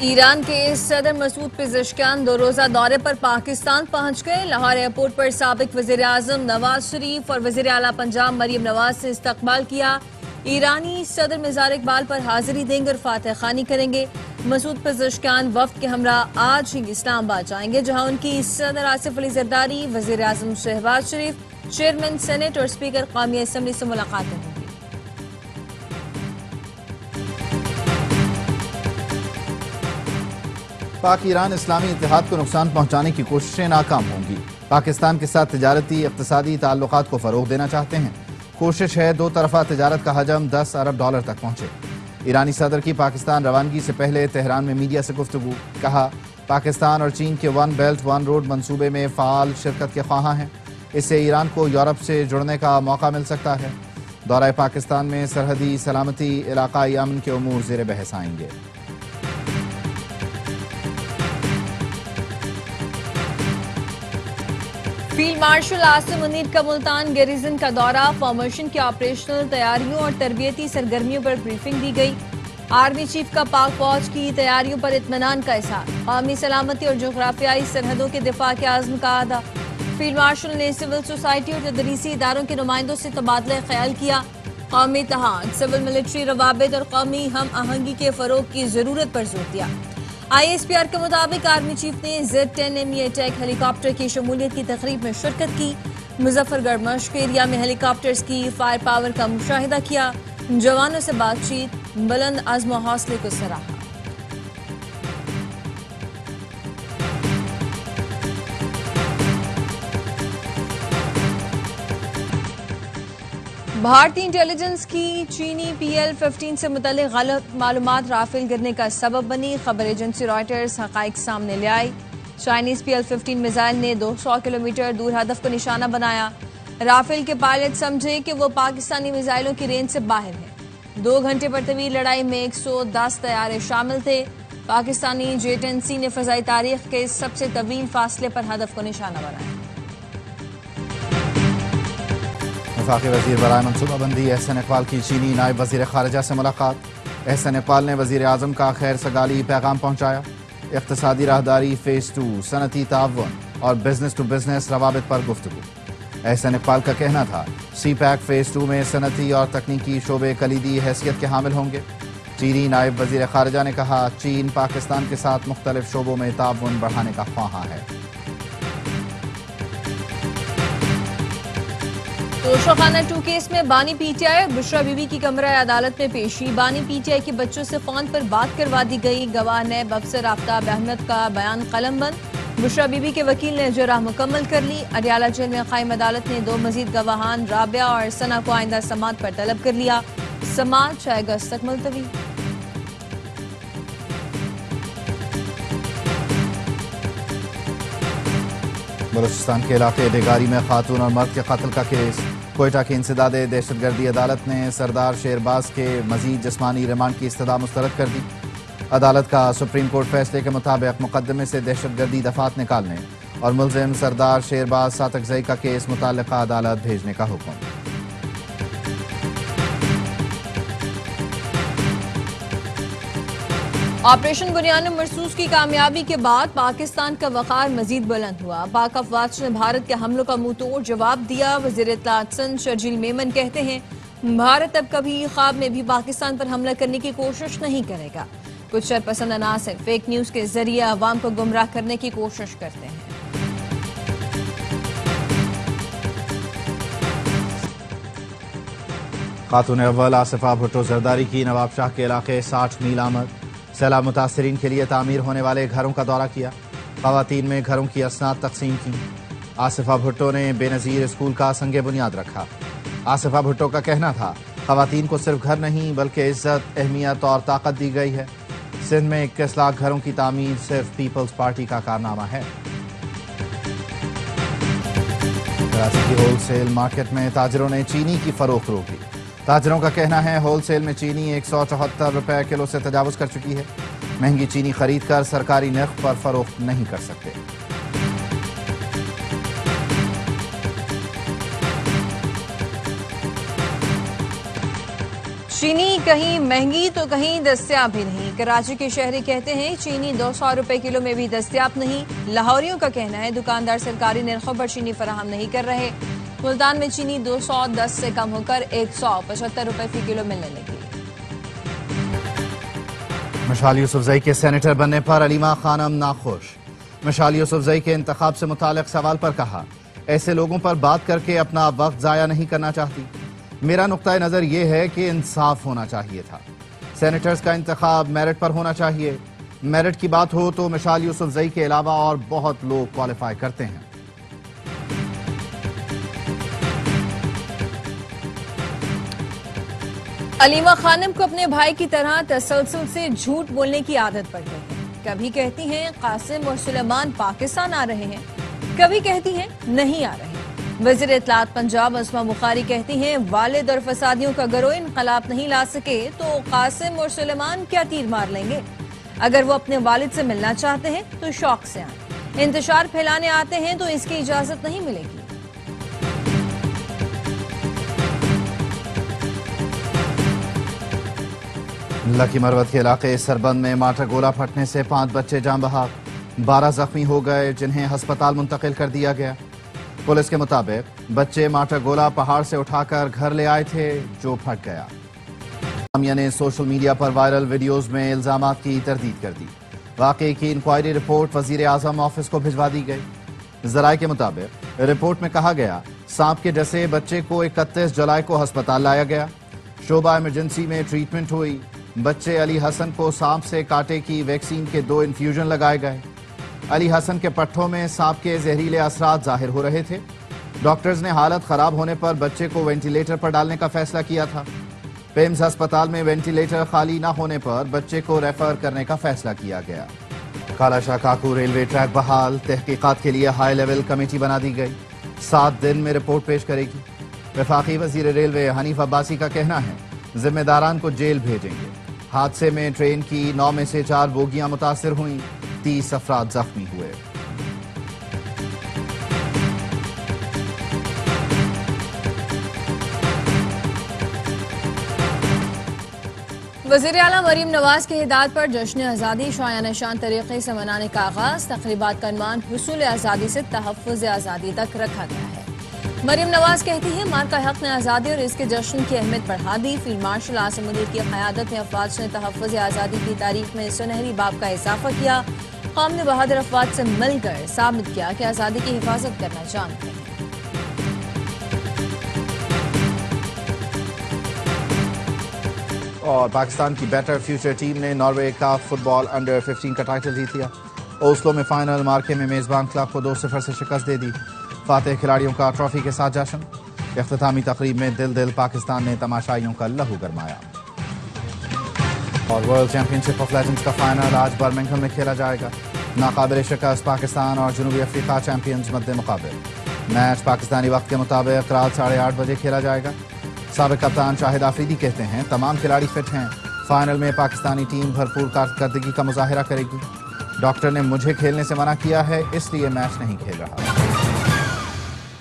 ایران کے صدر Masoud Pezeshkian 2 روزہ دورے پر پاکستان پہنچ گئے۔ لاہور ایئرپورٹ پر سابق وزیر اعظم نواز شریف اور وزیر اعلیٰ پنجاب مریم نواز نے استقبال کیا۔ ایرانی صدر مزار اقبال پر حاضری دیں گے اور فاتح خوانی کریں گے۔ مسعود پزشکیان وفد کے ہمراہ آج ہی اسلام آباد جائیں گے، جہاں ان کی صدر آصف علی زرداری، وزیر اعظم شہباز شریف، چیئرمین سینٹ اور اسپیکر قومی اسمبلی سے ملاقاتیں ہوں گی۔ پاک ایران اسلامی اتحاد کو نقصان پہنچانے کی کوششیں ناکام ہوں گی۔ پاکستان کے ساتھ تجارتی اقتصادی تعلقات کو فروغ دینا چاہتے ہیں۔ کوشش ہے 2 طرفہ تجارت کا حجم $10 ارب تک پہنچے۔ ایرانی صدر کی پاکستان روانگی سے پہلے تہران میں میڈیا سے گفتگو، کہا پاکستان اور چین کے ون بیلٹ ون روڈ منصوبے میں فعال شرکت کے خواہاں ہیں۔ اس سے ایران کو یورپ سے جڑنے کا موقع مل سکتا ہے۔ دورہ پاکستان میں سرحدی سلامتی، علاقائی امن کے امور زیر بحث آئیں گے۔ فیلڈ مارشل عاصم منیر کا ملتان گیریزن کا دورہ، فارمیشن کی آپریشنل تیاریوں اور تربیتی سرگرمیوں پر بریفنگ دی گئی۔ آرمی چیف کا پاک فوج کی تیاریوں پر اطمینان کا اظہار، قومی سلامتی اور جغرافیائی سرحدوں کے دفاع کے عزم کا اعادہ۔ فیلڈ مارشل نے سول سوسائٹی اور تدریسی اداروں کے نمائندوں سے تبادلہ خیال کیا۔ قومی اتحاد، سول ملٹری روابط اور قومی ہم آہنگی کے فروغ کی ضرورت پر زور دیا۔ ISPR کے مطابق آرمی چیف نے Z-10 ME اٹیک ہیلی کاپٹر کی شمولیت کی تقریب میں شرکت کی۔ مظفر گڑھ مشق ایریا میں ہیلی کاپٹرز کی فائر پاور کا مشاہدہ کیا۔ جوانوں سے بات چیت، بلند عزم و حوصلے کو سراہا۔ بھارتی انٹیلیجنس کی چینی PL-15 سے متعلق غلط معلومات رافیل گرنے کا سبب بنی۔ خبر ایجنسی رائٹرز حقائق سامنے لے آئی۔ چائنیز PL-15 میزائل نے 200 کلومیٹر دور ہدف کو نشانہ بنایا۔ رافیل کے پائلٹ سمجھے کہ وہ پاکستانی میزائلوں کی رینج سے باہر ہے۔ 2 گھنٹے پر طویل لڑائی میں 110 طیارے شامل تھے۔ پاکستانی J-10C نے فضائی تاریخ کے سب سے طویل فاصلے پر ہدف کو نشانہ بنایا۔ وفاقی وزیر برائے منصوبہ بندی احسن اقبال کی چینی نائب وزیر خارجہ سے ملاقات۔ احسن اقبال نے وزیر اعظم کا خیر سگالی پیغام پہنچایا۔ اقتصادی راہداری فیز 2، صنعتی تعاون اور بزنس ٹو بزنس روابط پر گفتگو۔ احسن اقبال کا کہنا تھا CPEC فیز 2 میں صنعتی اور تکنیکی شعبے کلیدی حیثیت کے حامل ہوں گے۔ چینی نائب وزیر خارجہ نے کہا چین پاکستان کے ساتھ مختلف شعبوں میں تعاون بڑھانے کا خواہاں ہے۔ توشہ خانہ 2 کیس میں بانی PTI اور بشرا بی بی کی کمرہ عدالت میں پیشی۔ بانی PTI کے بچوں سے فون پر بات کروا دی گئی۔ گواہ نیب افسر آفتاب احمد کا بیان قلم بند۔ بشرا بی بی کے وکیل نے جرح مکمل کر لی۔ اڈیالہ جیل میں قائم عدالت نے 2 مزید گواہان رابعہ اور ثنا کو آئندہ سماعت پر طلب کر لیا۔ سماعت 6 اگست تک ملتوی۔ بلوچستان کے علاقے بیگاری میں خاتون اور مرد کے قتل کا کیس۔ کوئٹہ کی انسداد دہشت گردی عدالت نے سردار شیرباز کے مزید جسمانی ریمانڈ کی استدعا مسترد کر دی۔ عدالت کا سپریم کورٹ فیصلے کے مطابق مقدمے سے دہشت گردی دفعات نکالنے اور ملزم سردار شیرباز ساتکزئی کا کیس متعلقہ عدالت بھیجنے کا حکم۔ آپریشن بنیان مرصوص کی کامیابی کے بعد پاکستان کا وقار مزید بلند ہوا۔ پاک افواج نے بھارت کے حملوں کا منہ توڑ جواب دیا۔ وزیر اطلاعات شرجیل میمن کہتے ہیں بھارت اب کبھی خواب میں بھی پاکستان پر حملہ کرنے کی کوشش نہیں کرے گا۔ کچھ شرپسند عناصر فیک نیوز کے ذریعے عوام کو گمراہ کرنے کی کوشش کرتے ہیں۔ خاتون اول آصفہ بھٹو زرداری کی نواب شاہ کے علاقے 60 میل آمد۔ سیلاب متاثرین کے لیے تعمیر ہونے والے گھروں کا دورہ کیا۔ خواتین میں گھروں کی اسناد تقسیم کی۔ آصفہ بھٹو نے بے نظیر اسکول کا سنگ بنیاد رکھا۔ آصفہ بھٹو کا کہنا تھا خواتین کو صرف گھر نہیں بلکہ عزت، اہمیت اور طاقت دی گئی ہے۔ سندھ میں 21 لاکھ گھروں کی تعمیر صرف پیپلز پارٹی کا کارنامہ ہے۔ کراچی کی ہول سیل مارکیٹ میں تاجروں نے چینی کی فروخت روک دی۔ تاجروں کا کہنا ہے ہول سیل میں چینی 174 روپے کلو سے تجاوز کر چکی ہے۔ مہنگی چینی خرید کر سرکاری نرخ پر فروخت نہیں کر سکتے۔ چینی کہیں مہنگی تو کہیں دستیاب بھی نہیں۔ کراچی کے شہری کہتے ہیں چینی 200 روپے کلو میں بھی دستیاب نہیں۔ لاہوریوں کا کہنا ہے دکاندار سرکاری نرخوں پر چینی فراہم نہیں کر رہے۔ ملتان میں چینی 210 سے کم ہو کر 175 روپے فی کلو ملنے لگی۔ مشال یوسفزئی کے سینیٹر بننے پر علیمہ خانم ناخوش۔ مشال یوسفزئی کے انتخاب سے متعلق سوال پر کہا ایسے لوگوں پر بات کر کے اپنا وقت ضائع نہیں کرنا چاہتی۔ میرا نقطہ نظر یہ ہے کہ انصاف ہونا چاہیے تھا۔ سینیٹرز کا انتخاب میرٹ پر ہونا چاہیے۔ میرٹ کی بات ہو تو مشال یوسفزئی کے علاوہ اور بہت لوگ کوالیفائی کرتے ہیں۔ علیمہ خانم کو اپنے بھائی کی طرح تسلسل سے جھوٹ بولنے کی عادت پڑ گئی ہے۔ کبھی کہتی ہیں قاسم اور سلیمان پاکستان آ رہے ہیں، کبھی کہتی ہیں نہیں آ رہے۔ وزیر اطلاعات پنجاب اسما بخاری کہتی ہیں والد اور فسادیوں کا گروہ انقلاب نہیں لا سکے تو قاسم اور سلیمان کیا تیر مار لیں گے۔ اگر وہ اپنے والد سے ملنا چاہتے ہیں تو شوق سے آئیں، انتشار پھیلانے آتے ہیں تو اس کی اجازت نہیں ملے گی۔ لکی مروت کے علاقے سربند میں مارٹر گولہ پھٹنے سے 5 بچے جاں بحق، 12 زخمی ہو گئے جنہیں ہسپتال منتقل کر دیا گیا۔ پولیس کے مطابق بچے مارٹر گولہ پہاڑ سے اٹھا کر گھر لے آئے تھے جو پھٹ گیا۔ انتظامیہ نے سوشل میڈیا پر وائرل ویڈیوز میں الزامات کی تردید کر دی۔ واقعے کی انکوائری رپورٹ وزیر اعظم آفس کو بھجوا دی گئی۔ ذرائع کے مطابق رپورٹ میں کہا گیا سانپ کے ڈسے بچے کو 31 جولائی کو ہسپتال لایا گیا۔ شعبہ ایمرجنسی میں ٹریٹمنٹ ہوئی۔ بچے علی حسن کو سانپ سے کاٹے کی ویکسین کے 2 انفیوژن لگائے گئے۔ علی حسن کے پٹھوں میں سانپ کے زہریلے اثرات ظاہر ہو رہے تھے۔ ڈاکٹرز نے حالت خراب ہونے پر بچے کو وینٹیلیٹر پر ڈالنے کا فیصلہ کیا تھا۔ پیمز ہسپتال میں وینٹیلیٹر خالی نہ ہونے پر بچے کو ریفر کرنے کا فیصلہ کیا گیا۔ کالا شاہ کاکو ریلوے ٹریک بحال، تحقیقات کے لیے ہائی لیول کمیٹی بنا دی گئی، 7 دن میں رپورٹ پیش کرے گی۔ وفاقی وزیر ریلوے حنیف عباسی کا کہنا ہے ذمہ داران کو جیل بھیجیں گے۔ حادثے میں ٹرین کی 9 میں سے 4 بوگیاں متاثر ہوئیں، 30 افراد زخمی ہوئے۔ وزیر اعلیٰ مریم نواز کی ہدایت پر جشن آزادی شایانہ شان طریقے سے منانے کا آغاز۔ تقریبات کا عنوان حصول آزادی سے تحفظ آزادی تک رکھا گیا ہے۔ مریم نواز کہتی ہیں مارکہ حق نے آزادی اور اس کے جشن کی اہمیت بڑھا دی۔ فیلڈ مارشل عاصم منیر کی قیادت میں افواج نے تحفظ آزادی کی تاریخ میں سنہری باب کا اضافہ کیا۔ قوم نے بہادر افواج سے مل کر ثابت کیا کہ آزادی کی حفاظت کرنا جانتے ہیں۔ اور پاکستان کی بیٹر فیوچر ٹیم نے ناروے کا فٹ بال انڈر 15 کا ٹائٹل جیت لیا۔ اوسلو میں فائنل مارکے میں میزبان کلب کو 2-0 سے شکست دے دی۔ فاتح کھلاڑیوں کا ٹرافی کے ساتھ جشن۔ اختتامی تقریب میں دل پاکستان نے تماشائیوں کا لہو گرمایا۔ اور world champion ship of legends کا فائنل آج برمنگھم میں کھیلا جائے گا۔ ناقابل شکست پاکستان اور جنوبی افریقہ چیمپئنز مد مقابل۔ میچ پاکستانی وقت کے مطابق رات 8:30 بجے کھیلا جائے گا۔ سابق کپتان شاہد آفریدی کہتے ہیں تمام کھلاڑی فٹ ہیں، فائنل میں پاکستانی ٹیم بھرپور کارکردگی کا مظاہرہ کرے گی۔ ڈاکٹر نے مجھے کھیلنے سے منع کیا ہے اس لیے میچ نہیں کھیل رہا۔